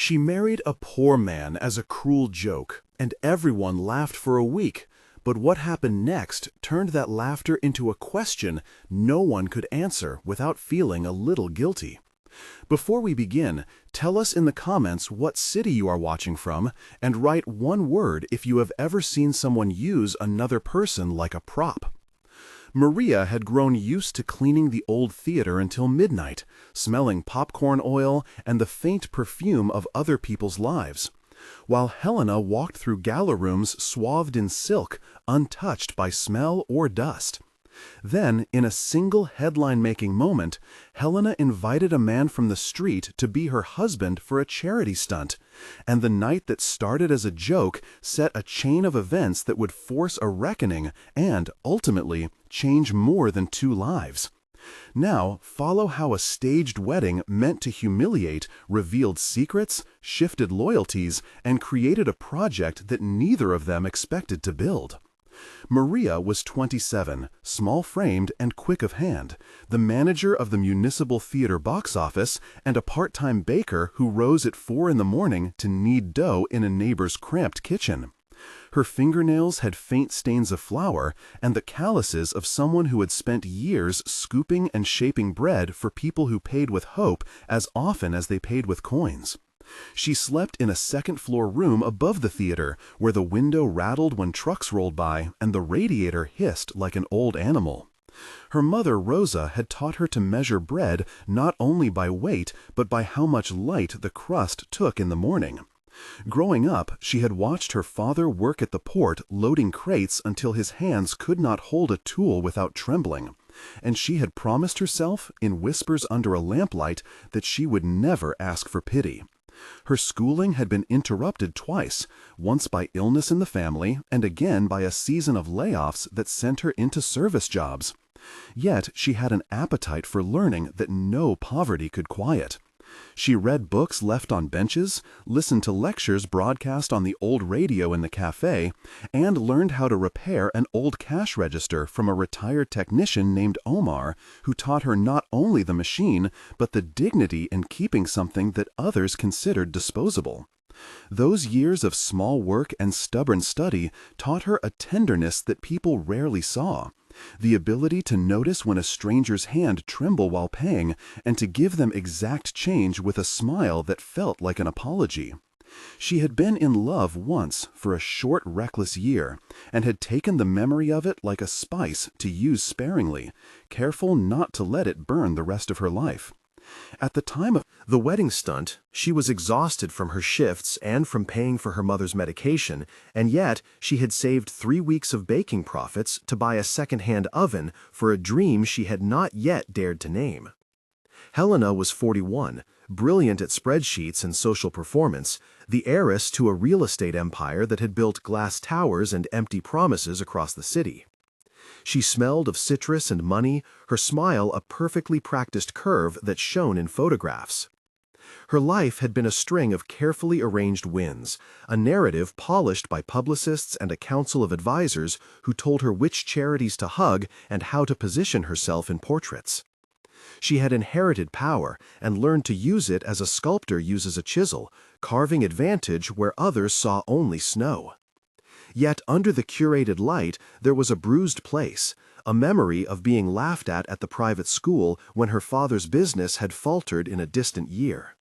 She married a poor man as a cruel joke, and everyone laughed for a week. But what happened next turned that laughter into a question no one could answer without feeling a little guilty. Before we begin, tell us in the comments what city you are watching from, and write one word if you have ever seen someone use another person like a prop. Maria had grown used to cleaning the old theater until midnight, smelling popcorn oil and the faint perfume of other people's lives, while Helena walked through gala rooms swathed in silk, untouched by smell or dust. Then, in a single headline-making moment, Helena invited a man from the street to be her husband for a charity stunt, and the night that started as a joke set a chain of events that would force a reckoning and, ultimately, change more than two lives. Now, follow how a staged wedding meant to humiliate revealed secrets, shifted loyalties, and created a project that neither of them expected to build. Maria was 27, small-framed and quick of hand, the manager of the municipal theater box office, and a part-time baker who rose at 4 in the morning to knead dough in a neighbor's cramped kitchen. Her fingernails had faint stains of flour and the calluses of someone who had spent years scooping and shaping bread for people who paid with hope as often as they paid with coins. She slept in a second-floor room above the theater, where the window rattled when trucks rolled by and the radiator hissed like an old animal. Her mother, Rosa, had taught her to measure bread not only by weight but by how much light the crust took in the morning. Growing up, she had watched her father work at the port loading crates until his hands could not hold a tool without trembling, and she had promised herself, in whispers under a lamplight, that she would never ask for pity. Her schooling had been interrupted twice, once by illness in the family and again by a season of layoffs that sent her into service jobs. Yet she had an appetite for learning that no poverty could quiet. She read books left on benches, listened to lectures broadcast on the old radio in the cafe, and learned how to repair an old cash register from a retired technician named Omar, who taught her not only the machine, but the dignity in keeping something that others considered disposable. Those years of small work and stubborn study taught her a tenderness that people rarely saw. The ability to notice when a stranger's hand trembled while paying and to give them exact change with a smile that felt like an apology. She had been in love once for a short, reckless year and had taken the memory of it like a spice to use sparingly, careful not to let it burn the rest of her life. At the time of the wedding stunt, she was exhausted from her shifts and from paying for her mother's medication, and yet she had saved 3 weeks of baking profits to buy a second-hand oven for a dream she had not yet dared to name. Helena was 41, brilliant at spreadsheets and social performance, the heiress to a real estate empire that had built glass towers and empty promises across the city. She smelled of citrus and money, her smile a perfectly practiced curve that shone in photographs. Her life had been a string of carefully arranged wins, a narrative polished by publicists and a council of advisors who told her which charities to hug and how to position herself in portraits. She had inherited power and learned to use it as a sculptor uses a chisel, carving advantage where others saw only snow. Yet under the curated light there was a bruised place, a memory of being laughed at the private school when her father's business had faltered in a distant year.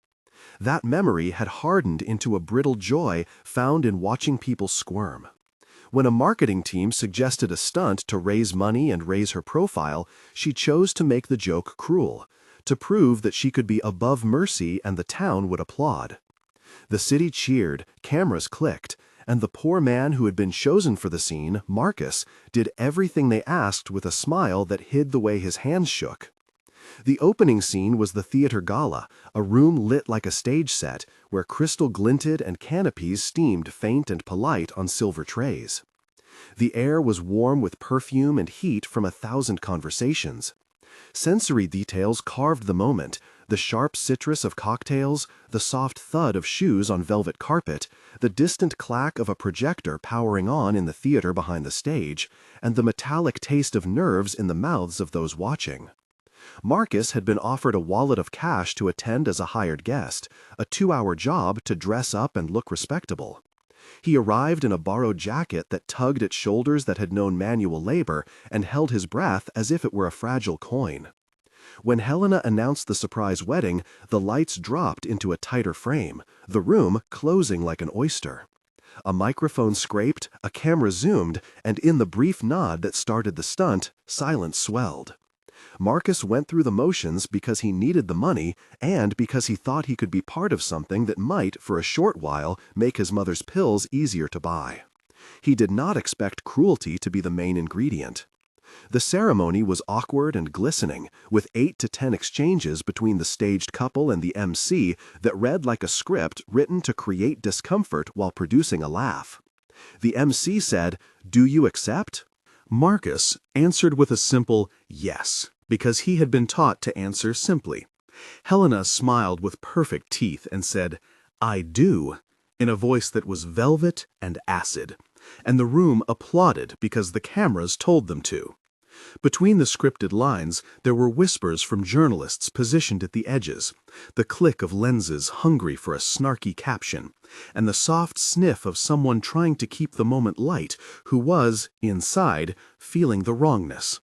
That memory had hardened into a brittle joy found in watching people squirm. When a marketing team suggested a stunt to raise money and raise her profile, she chose to make the joke cruel, to prove that she could be above mercy and the town would applaud. The city cheered, cameras clicked, and the poor man who had been chosen for the scene, Marcus, did everything they asked with a smile that hid the way his hands shook. The opening scene was the theater gala, a room lit like a stage set, where crystal glinted and canopies steamed faint and polite on silver trays. The air was warm with perfume and heat from 1,000 conversations. Sensory details carved the moment, the sharp citrus of cocktails, the soft thud of shoes on velvet carpet, the distant clack of a projector powering on in the theater behind the stage, and the metallic taste of nerves in the mouths of those watching. Marcus had been offered a wallet of cash to attend as a hired guest, a 2-hour job to dress up and look respectable. He arrived in a borrowed jacket that tugged at shoulders that had known manual labor and held his breath as if it were a fragile coin. When Helena announced the surprise wedding, the lights dropped into a tighter frame, the room closing like an oyster. A microphone scraped, a camera zoomed, and in the brief nod that started the stunt, silence swelled. Marcus went through the motions because he needed the money and because he thought he could be part of something that might, for a short while, make his mother's pills easier to buy. He did not expect cruelty to be the main ingredient. The ceremony was awkward and glistening, with 8 to 10 exchanges between the staged couple and the MC that read like a script written to create discomfort while producing a laugh. The MC said, "Do you accept?" Marcus answered with a simple yes, because he had been taught to answer simply. Helena smiled with perfect teeth and said, "I do," in a voice that was velvet and acid, and the room applauded because the cameras told them to. Between the scripted lines, there were whispers from journalists positioned at the edges, the click of lenses hungry for a snarky caption, and the soft sniff of someone trying to keep the moment light who was, inside, feeling the wrongness.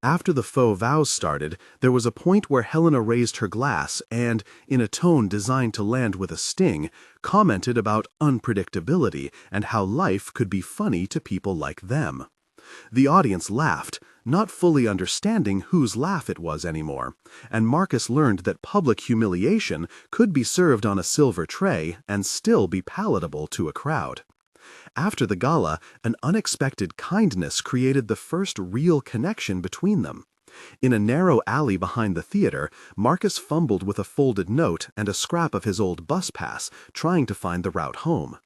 After the faux vows started, there was a point where Helena raised her glass and, in a tone designed to land with a sting, commented about unpredictability and how life could be funny to people like them. The audience laughed, not fully understanding whose laugh it was anymore, and Marcus learned that public humiliation could be served on a silver tray and still be palatable to a crowd. After the gala, an unexpected kindness created the first real connection between them. In a narrow alley behind the theater, Marcus fumbled with a folded note and a scrap of his old bus pass, trying to find the route home.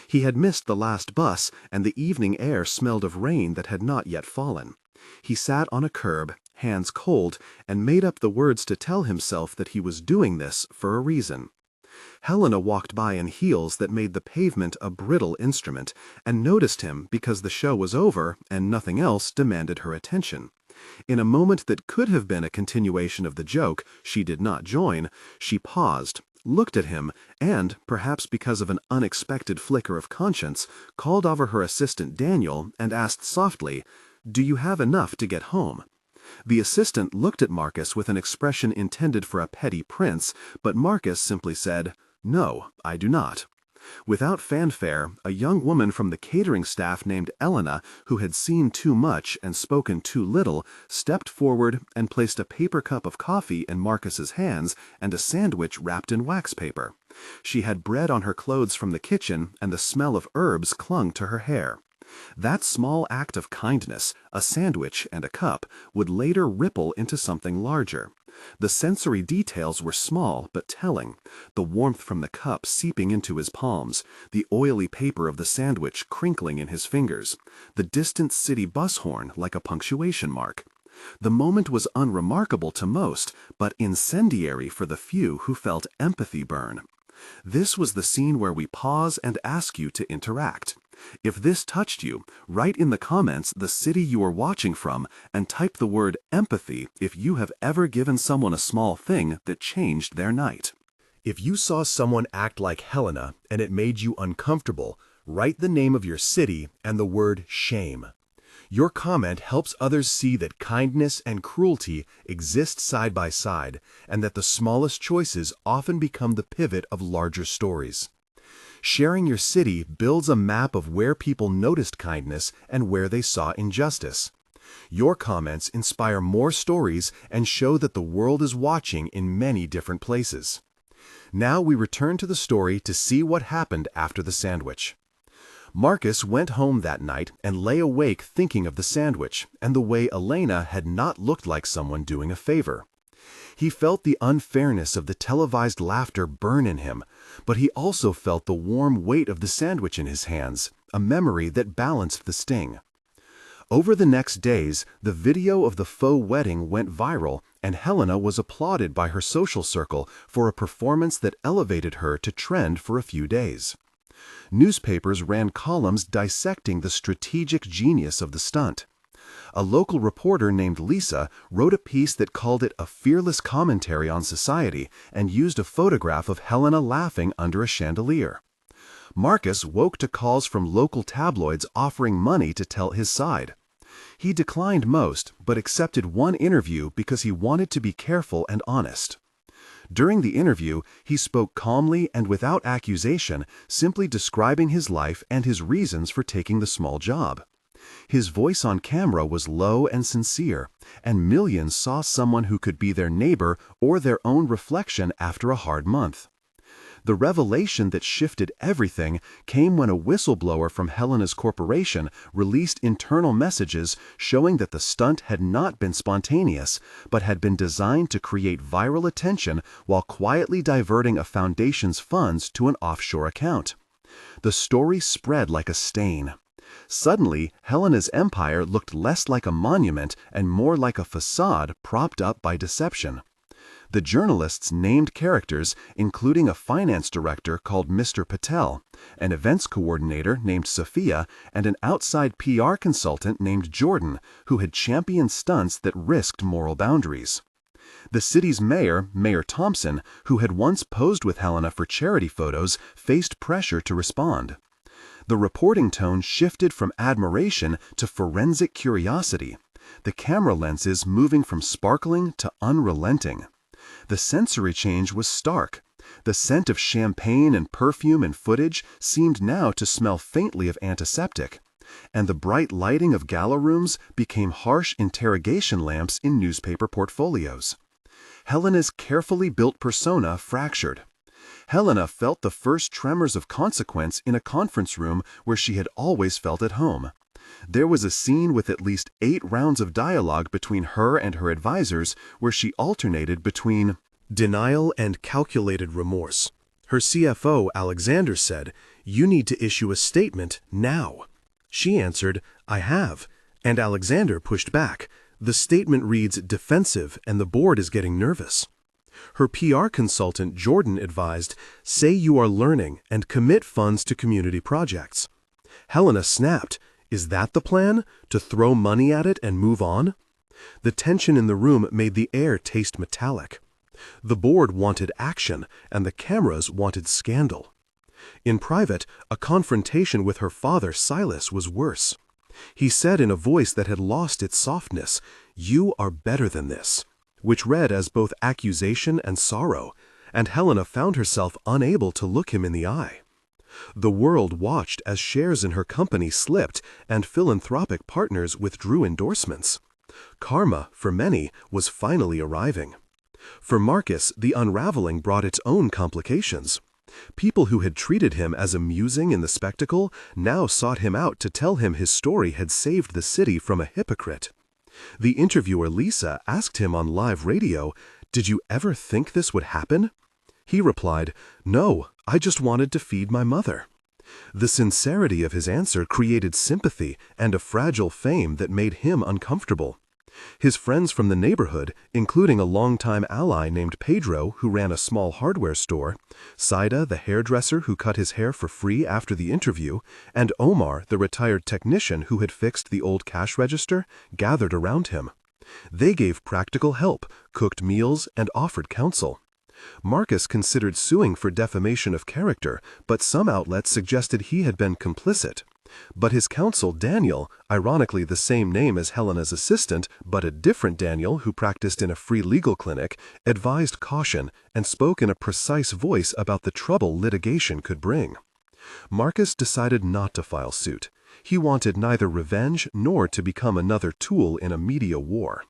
He had missed the last bus, and the evening air smelled of rain that had not yet fallen. He sat on a curb, hands cold, and made up the words to tell himself that he was doing this for a reason. Helena walked by in heels that made the pavement a brittle instrument, and noticed him because the show was over and nothing else demanded her attention. In a moment that could have been a continuation of the joke she did not join, she paused, looked at him, and, perhaps because of an unexpected flicker of conscience, called over her assistant Daniel and asked softly, "Do you have enough to get home?" The assistant looked at Marcus with an expression intended for a petty prince, but Marcus simply said, "No, I do not." Without fanfare, a young woman from the catering staff named Helena, who had seen too much and spoken too little, stepped forward and placed a paper cup of coffee in Marcus's hands and a sandwich wrapped in wax paper. She had bread on her clothes from the kitchen, and the smell of herbs clung to her hair. That small act of kindness, a sandwich and a cup, would later ripple into something larger. The sensory details were small but telling, the warmth from the cup seeping into his palms, the oily paper of the sandwich crinkling in his fingers, the distant city bus horn like a punctuation mark. The moment was unremarkable to most, but incendiary for the few who felt empathy burn. This was the scene where we pause and ask you to interact. If this touched you, write in the comments the city you are watching from and type the word empathy if you have ever given someone a small thing that changed their night. If you saw someone act like Helena and it made you uncomfortable, write the name of your city and the word shame. Your comment helps others see that kindness and cruelty exist side by side and that the smallest choices often become the pivot of larger stories. Sharing your city builds a map of where people noticed kindness and where they saw injustice. Your comments inspire more stories and show that the world is watching in many different places. Now we return to the story to see what happened after the sandwich. Marcus went home that night and lay awake thinking of the sandwich and the way Helena had not looked like someone doing a favor. He felt the unfairness of the televised laughter burn in him, but he also felt the warm weight of the sandwich in his hands, a memory that balanced the sting. Over the next days, the video of the faux wedding went viral, and Helena was applauded by her social circle for a performance that elevated her to trend for a few days. Newspapers ran columns dissecting the strategic genius of the stunt. A local reporter named Lisa wrote a piece that called it a fearless commentary on society and used a photograph of Helena laughing under a chandelier. Marcus woke to calls from local tabloids offering money to tell his side. He declined most, but accepted one interview because he wanted to be careful and honest. During the interview, he spoke calmly and without accusation, simply describing his life and his reasons for taking the small job. His voice on camera was low and sincere, and millions saw someone who could be their neighbor or their own reflection after a hard month. The revelation that shifted everything came when a whistleblower from Helena's corporation released internal messages showing that the stunt had not been spontaneous, but had been designed to create viral attention while quietly diverting a foundation's funds to an offshore account. The story spread like a stain. Suddenly, Helena's empire looked less like a monument and more like a facade propped up by deception. The journalists named characters, including a finance director called Mr. Patel, an events coordinator named Sophia, and an outside PR consultant named Jordan, who had championed stunts that risked moral boundaries. The city's mayor, Mayor Thompson, who had once posed with Helena for charity photos, faced pressure to respond. The reporting tone shifted from admiration to forensic curiosity, the camera lenses moving from sparkling to unrelenting. The sensory change was stark. The scent of champagne and perfume in footage seemed now to smell faintly of antiseptic, and the bright lighting of gala rooms became harsh interrogation lamps in newspaper portfolios. Helena's carefully built persona fractured. Helena felt the first tremors of consequence in a conference room where she had always felt at home. There was a scene with at least 8 rounds of dialogue between her and her advisors where she alternated between denial and calculated remorse. Her CFO, Alexander, said, "You need to issue a statement now." She answered, "I have." And Alexander pushed back. "The statement reads defensive and the board is getting nervous." Her PR consultant, Jordan, advised, "Say you are learning and commit funds to community projects." Helena snapped. Is that the plan? To throw money at it and move on? The tension in the room made the air taste metallic. The board wanted action, and the cameras wanted scandal. In private, a confrontation with her father, Silas, was worse. He said in a voice that had lost its softness, "You are better than this," which read as both accusation and sorrow, and Helena found herself unable to look him in the eye. The world watched as shares in her company slipped and philanthropic partners withdrew endorsements. Karma, for many, was finally arriving. For Marcus, the unraveling brought its own complications. People who had treated him as amusing in the spectacle now sought him out to tell him his story had saved the city from a hypocrite. The interviewer Lisa asked him on live radio, "Did you ever think this would happen?" He replied, "No, I just wanted to feed my mother." The sincerity of his answer created sympathy and a fragile fame that made him uncomfortable. His friends from the neighborhood, including a longtime ally named Pedro who ran a small hardware store, Saida, the hairdresser who cut his hair for free after the interview, and Omar, the retired technician who had fixed the old cash register, gathered around him. They gave practical help, cooked meals, and offered counsel. Marcus considered suing for defamation of character, but some outlets suggested he had been complicit. But his counsel, Daniel, ironically the same name as Helena's assistant, but a different Daniel who practiced in a free legal clinic, advised caution and spoke in a precise voice about the trouble litigation could bring. Marcus decided not to file suit. He wanted neither revenge nor to become another tool in a media war.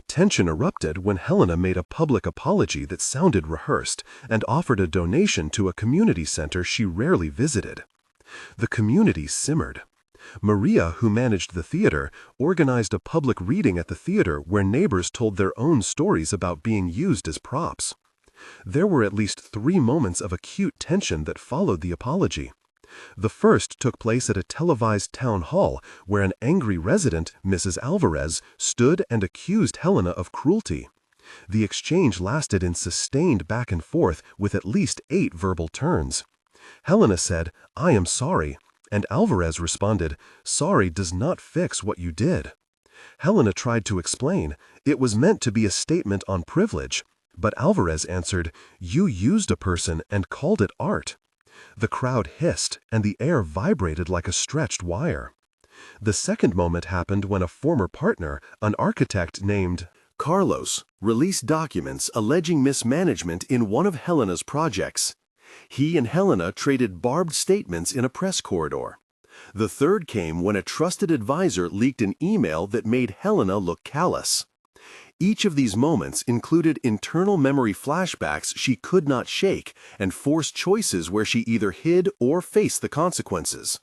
Tension erupted when Helena made a public apology that sounded rehearsed and offered a donation to a community center she rarely visited. The community simmered. Maria, who managed the theater, organized a public reading at the theater where neighbors told their own stories about being used as props. There were at least 3 moments of acute tension that followed the apology. The first took place at a televised town hall where an angry resident, Mrs. Alvarez, stood and accused Helena of cruelty. The exchange lasted in sustained back and forth with at least 8 verbal turns. Helena said, "I am sorry," and Alvarez responded, "Sorry does not fix what you did." Helena tried to explain it was meant to be a statement on privilege, but Alvarez answered, "You used a person and called it art." The crowd hissed, and the air vibrated like a stretched wire. The second moment happened when a former partner, an architect named Carlos, released documents alleging mismanagement in one of Helena's projects. He and Helena traded barbed statements in a press corridor. The third came when a trusted advisor leaked an email that made Helena look callous. Each of these moments included internal memory flashbacks she could not shake and forced choices where she either hid or faced the consequences.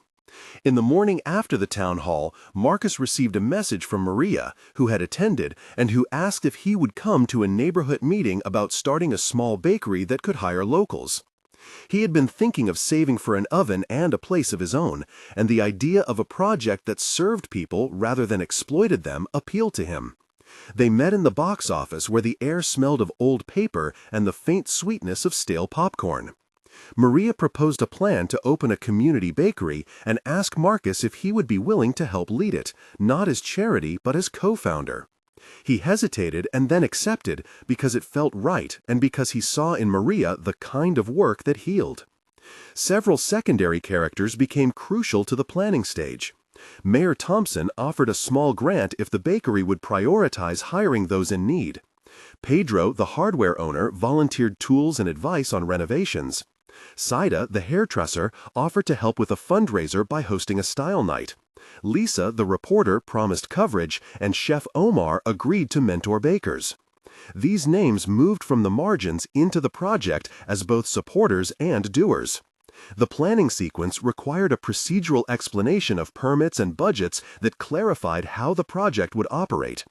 In the morning after the town hall, Marcus received a message from Maria, who had attended, and who asked if he would come to a neighborhood meeting about starting a small bakery that could hire locals. He had been thinking of saving for an oven and a place of his own, and the idea of a project that served people rather than exploited them appealed to him. They met in the box office where the air smelled of old paper and the faint sweetness of stale popcorn. Maria proposed a plan to open a community bakery and asked Marcus if he would be willing to help lead it, not as charity but as co-founder. He hesitated and then accepted because it felt right and because he saw in Maria the kind of work that healed. Several secondary characters became crucial to the planning stage. Mayor Thompson offered a small grant if the bakery would prioritize hiring those in need. Pedro, the hardware owner, volunteered tools and advice on renovations. Saida, the hairdresser, offered to help with a fundraiser by hosting a style night. Lisa, the reporter, promised coverage, and Chef Omar agreed to mentor bakers. These names moved from the margins into the project as both supporters and doers. The planning sequence required a procedural explanation of permits and budgets that clarified how the project would operate.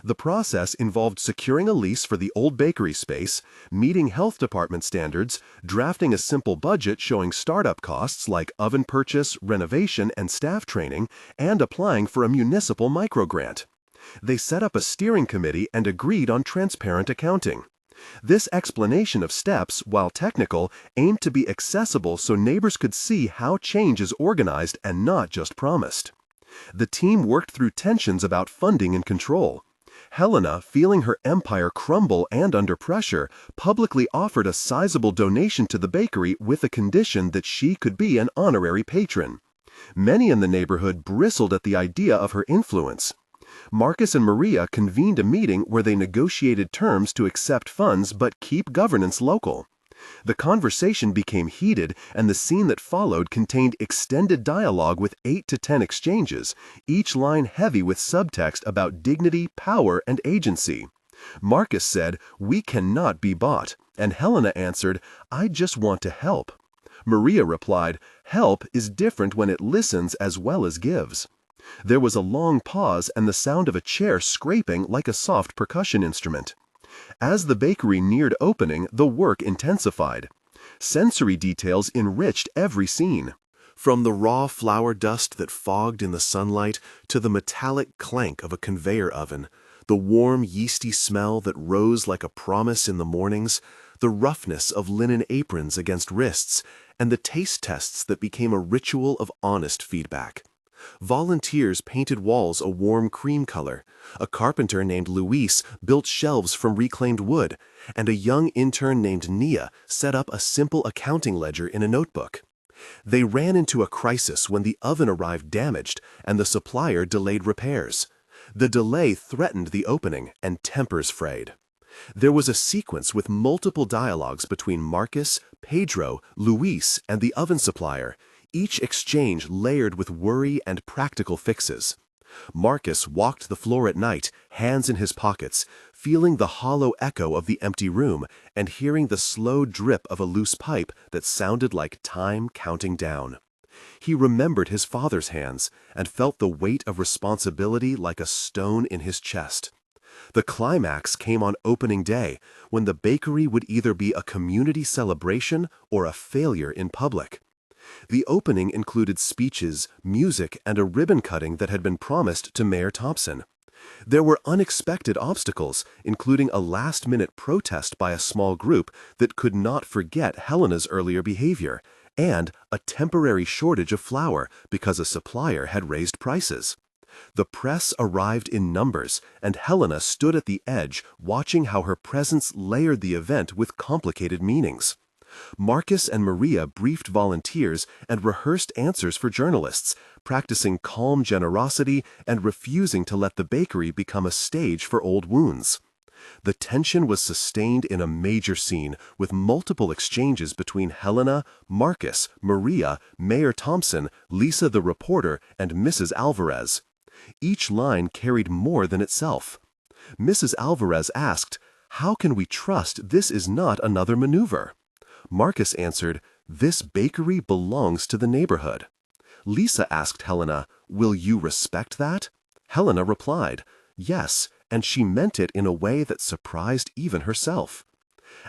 The process involved securing a lease for the old bakery space, meeting health department standards, drafting a simple budget showing startup costs like oven purchase, renovation, and staff training, and applying for a municipal microgrant. They set up a steering committee and agreed on transparent accounting. This explanation of steps, while technical, aimed to be accessible so neighbors could see how change is organized and not just promised. The team worked through tensions about funding and control. Helena, feeling her empire crumble and under pressure, publicly offered a sizable donation to the bakery with a condition that she could be an honorary patron. Many in the neighborhood bristled at the idea of her influence. Marcus and Maria convened a meeting where they negotiated terms to accept funds but keep governance local. The conversation became heated, and the scene that followed contained extended dialogue with 8 to 10 exchanges, each line heavy with subtext about dignity, power, and agency. Marcus said, "We cannot be bought," and Helena answered, "I just want to help." Maria replied, "Help is different when it listens as well as gives." There was a long pause and the sound of a chair scraping like a soft percussion instrument. As the bakery neared opening, the work intensified. Sensory details enriched every scene. From the raw flour dust that fogged in the sunlight to the metallic clank of a conveyor oven, the warm, yeasty smell that rose like a promise in the mornings, the roughness of linen aprons against wrists, and the taste tests that became a ritual of honest feedback. Volunteers painted walls a warm cream color. A carpenter named Luis built shelves from reclaimed wood, and a young intern named Nia set up a simple accounting ledger in a notebook. They ran into a crisis when the oven arrived damaged and the supplier delayed repairs. The delay threatened the opening, and tempers frayed. There was a sequence with multiple dialogues between Marcus, Pedro, Luis, and the oven supplier, each exchange layered with worry and practical fixes. Marcus walked the floor at night, hands in his pockets, feeling the hollow echo of the empty room and hearing the slow drip of a loose pipe that sounded like time counting down. He remembered his father's hands and felt the weight of responsibility like a stone in his chest. The climax came on opening day, when the bakery would either be a community celebration or a failure in public. The opening included speeches, music, and a ribbon cutting that had been promised to Mayor Thompson. There were unexpected obstacles, including a last-minute protest by a small group that could not forget Helena's earlier behavior, and a temporary shortage of flour because a supplier had raised prices. The press arrived in numbers, and Helena stood at the edge, watching how her presence layered the event with complicated meanings. Marcus and Maria briefed volunteers and rehearsed answers for journalists, practicing calm generosity and refusing to let the bakery become a stage for old wounds. The tension was sustained in a major scene, with multiple exchanges between Helena, Marcus, Maria, Mayor Thompson, Lisa the reporter, and Mrs. Alvarez. Each line carried more than itself. Mrs. Alvarez asked, "How can we trust this is not another maneuver?" Marcus answered, "This bakery belongs to the neighborhood." Lisa asked Helena, "Will you respect that?" Helena replied, "Yes," and she meant it in a way that surprised even herself.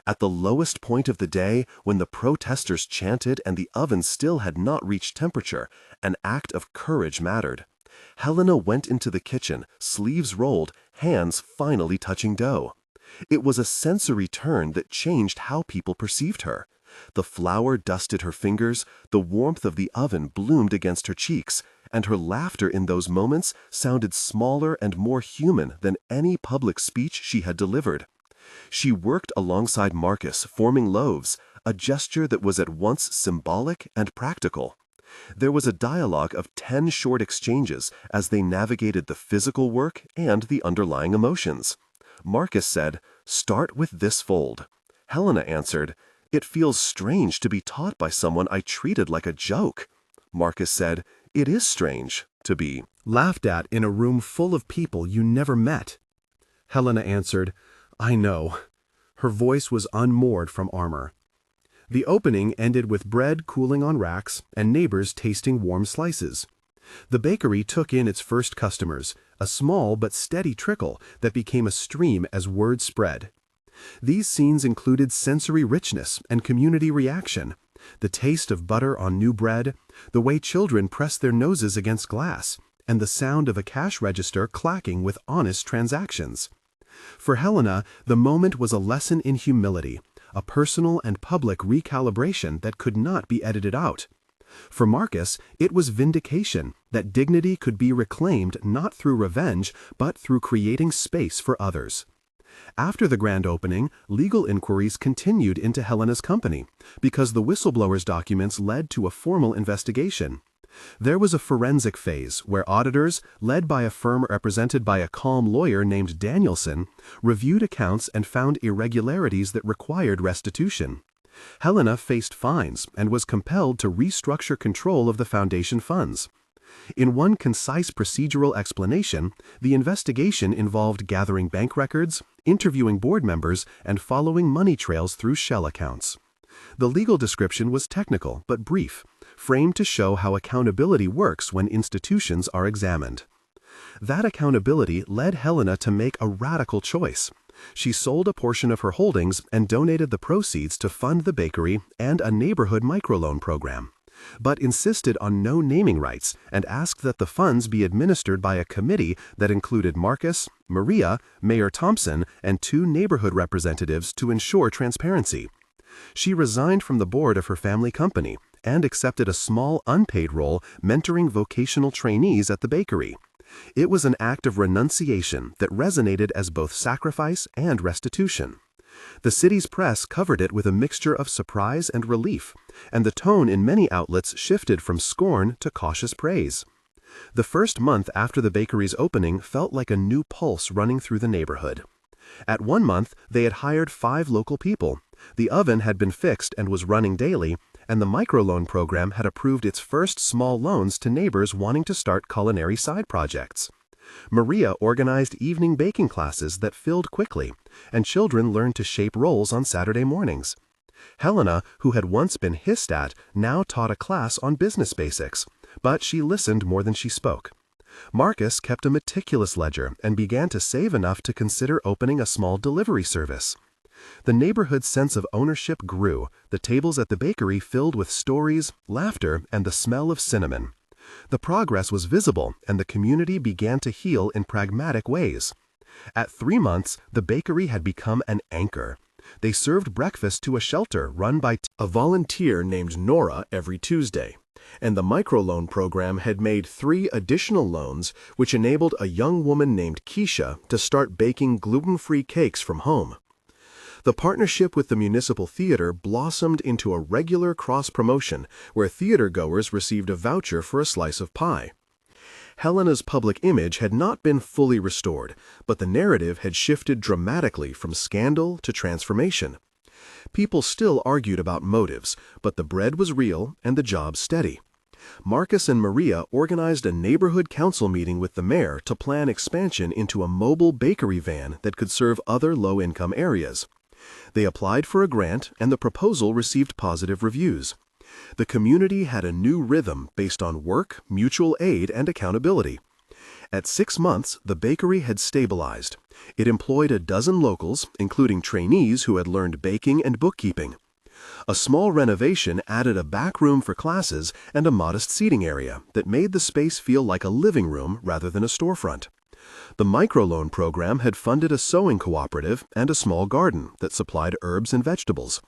At the lowest point of the day, when the protesters chanted and the oven still had not reached temperature, an act of courage mattered. Helena went into the kitchen, sleeves rolled, hands finally touching dough. It was a sensory turn that changed how people perceived her. The flour dusted her fingers, the warmth of the oven bloomed against her cheeks, and her laughter in those moments sounded smaller and more human than any public speech she had delivered. She worked alongside Marcus, forming loaves, a gesture that was at once symbolic and practical. There was a dialogue of 10 short exchanges as they navigated the physical work and the underlying emotions. Marcus said, "Start with this fold." Helena answered, "It feels strange to be taught by someone I treated like a joke." Marcus said, "It is strange to be laughed at in a room full of people you never met." Helena answered, "I know." Her voice was unmoored from armor. The opening ended with bread cooling on racks and neighbors tasting warm slices. The bakery took in its first customers, a small but steady trickle that became a stream as word spread. These scenes included sensory richness and community reaction, the taste of butter on new bread, the way children pressed their noses against glass, and the sound of a cash register clacking with honest transactions. For Helena, the moment was a lesson in humility, a personal and public recalibration that could not be edited out. For Marcus, it was vindication that dignity could be reclaimed not through revenge, but through creating space for others. After the grand opening, legal inquiries continued into Helena's company, because the whistleblower's documents led to a formal investigation. There was a forensic phase where auditors, led by a firm represented by a calm lawyer named Danielson, reviewed accounts and found irregularities that required restitution. Helena faced fines and was compelled to restructure control of the foundation funds. In one concise procedural explanation, the investigation involved gathering bank records, interviewing board members, and following money trails through shell accounts. The legal description was technical but brief, framed to show how accountability works when institutions are examined. That accountability led Helena to make a radical choice. She sold a portion of her holdings and donated the proceeds to fund the bakery and a neighborhood microloan program, but insisted on no naming rights and asked that the funds be administered by a committee that included Marcus, Maria, Mayor Thompson, and 2 neighborhood representatives to ensure transparency. She resigned from the board of her family company and accepted a small unpaid role mentoring vocational trainees at the bakery. It was an act of renunciation that resonated as both sacrifice and restitution. The city's press covered it with a mixture of surprise and relief, and the tone in many outlets shifted from scorn to cautious praise. The first month after the bakery's opening felt like a new pulse running through the neighborhood. At 1 month, they had hired 5 local people. The oven had been fixed and was running daily, and the microloan program had approved its first small loans to neighbors wanting to start culinary side projects. Maria organized evening baking classes that filled quickly, and children learned to shape rolls on Saturday mornings. Helena, who had once been hissed at, now taught a class on business basics, but she listened more than she spoke. Marcus kept a meticulous ledger and began to save enough to consider opening a small delivery service. The neighborhood's sense of ownership grew, the tables at the bakery filled with stories, laughter, and the smell of cinnamon. The progress was visible, and the community began to heal in pragmatic ways. At 3 months, the bakery had become an anchor. They served breakfast to a shelter run by a volunteer named Nora every Tuesday, and the microloan program had made 3 additional loans which enabled a young woman named Keisha to start baking gluten-free cakes from home. The partnership with the municipal theater blossomed into a regular cross-promotion where theater-goers received a voucher for a slice of pie. Helena's public image had not been fully restored, but the narrative had shifted dramatically from scandal to transformation. People still argued about motives, but the bread was real and the job steady. Marcus and Maria organized a neighborhood council meeting with the mayor to plan expansion into a mobile bakery van that could serve other low-income areas. They applied for a grant, and the proposal received positive reviews. The community had a new rhythm based on work, mutual aid, and accountability. At 6 months, the bakery had stabilized. It employed a dozen locals, including trainees who had learned baking and bookkeeping. A small renovation added a back room for classes and a modest seating area that made the space feel like a living room rather than a storefront. The microloan program had funded a sewing cooperative and a small garden that supplied herbs and vegetables.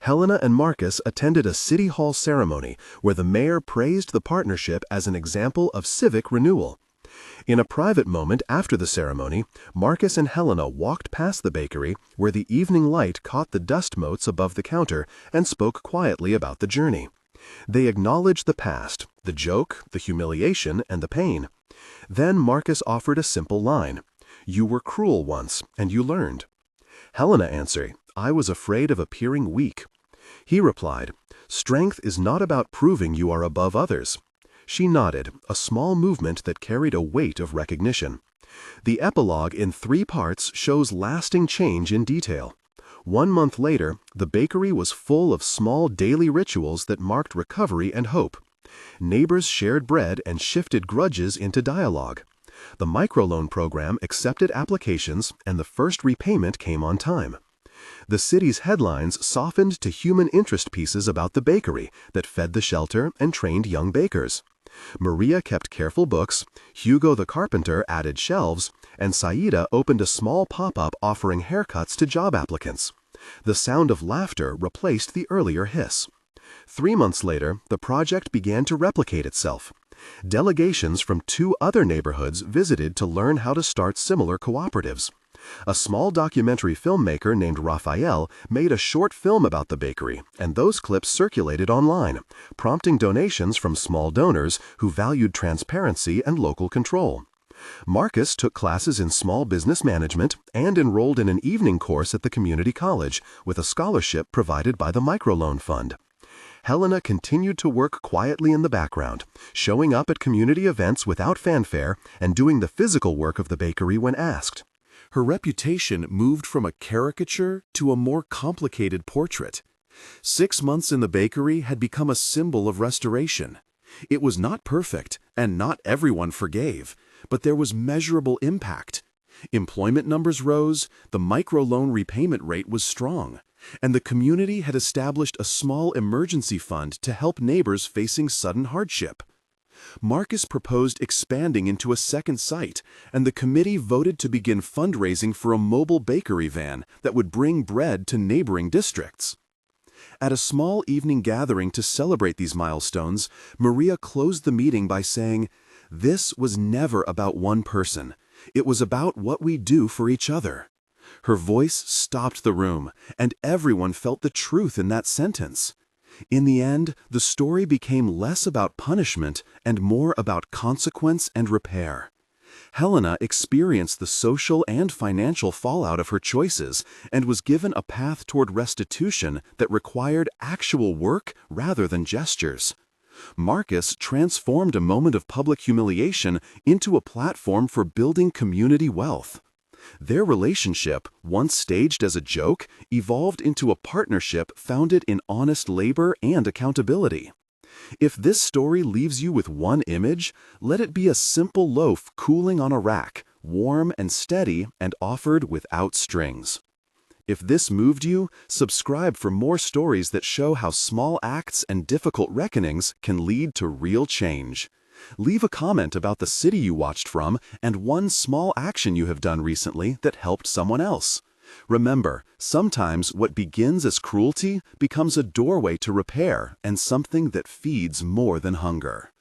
Helena and Marcus attended a city hall ceremony where the mayor praised the partnership as an example of civic renewal. In a private moment after the ceremony, Marcus and Helena walked past the bakery where the evening light caught the dust motes above the counter and spoke quietly about the journey. They acknowledged the past, the joke, the humiliation, and the pain. Then Marcus offered a simple line: "You were cruel once, and you learned." Helena answered, "I was afraid of appearing weak." He replied, "Strength is not about proving you are above others." She nodded, a small movement that carried a weight of recognition. The epilogue in 3 parts shows lasting change in detail. 1 month later, the bakery was full of small daily rituals that marked recovery and hope. Neighbors shared bread and shifted grudges into dialogue. The microloan program accepted applications, and the first repayment came on time. The city's headlines softened to human interest pieces about the bakery that fed the shelter and trained young bakers. Maria kept careful books, Hugo the carpenter added shelves, and Saida opened a small pop-up offering haircuts to job applicants. The sound of laughter replaced the earlier hiss. 3 months later, the project began to replicate itself. Delegations from 2 other neighborhoods visited to learn how to start similar cooperatives. A small documentary filmmaker named Raphael made a short film about the bakery, and those clips circulated online, prompting donations from small donors who valued transparency and local control. Marcus took classes in small business management and enrolled in an evening course at the community college with a scholarship provided by the microloan fund. Helena continued to work quietly in the background, showing up at community events without fanfare and doing the physical work of the bakery when asked. Her reputation moved from a caricature to a more complicated portrait. 6 months in the bakery had become a symbol of restoration. It was not perfect, and not everyone forgave, but there was measurable impact. Employment numbers rose, the microloan repayment rate was strong, and the community had established a small emergency fund to help neighbors facing sudden hardship. Marcus proposed expanding into a second site, and the committee voted to begin fundraising for a mobile bakery van that would bring bread to neighboring districts. At a small evening gathering to celebrate these milestones, Maria closed the meeting by saying, "This was never about one person. It was about what we do for each other." Her voice stopped the room, and everyone felt the truth in that sentence. In the end, the story became less about punishment and more about consequence and repair. Helena experienced the social and financial fallout of her choices and was given a path toward restitution that required actual work rather than gestures. Marcus transformed a moment of public humiliation into a platform for building community wealth. Their relationship, once staged as a joke, evolved into a partnership founded in honest labor and accountability. If this story leaves you with one image, let it be a simple loaf cooling on a rack, warm and steady and offered without strings. If this moved you, subscribe for more stories that show how small acts and difficult reckonings can lead to real change. Leave a comment about the city you watched from and one small action you have done recently that helped someone else. Remember, sometimes what begins as cruelty becomes a doorway to repair and something that feeds more than hunger.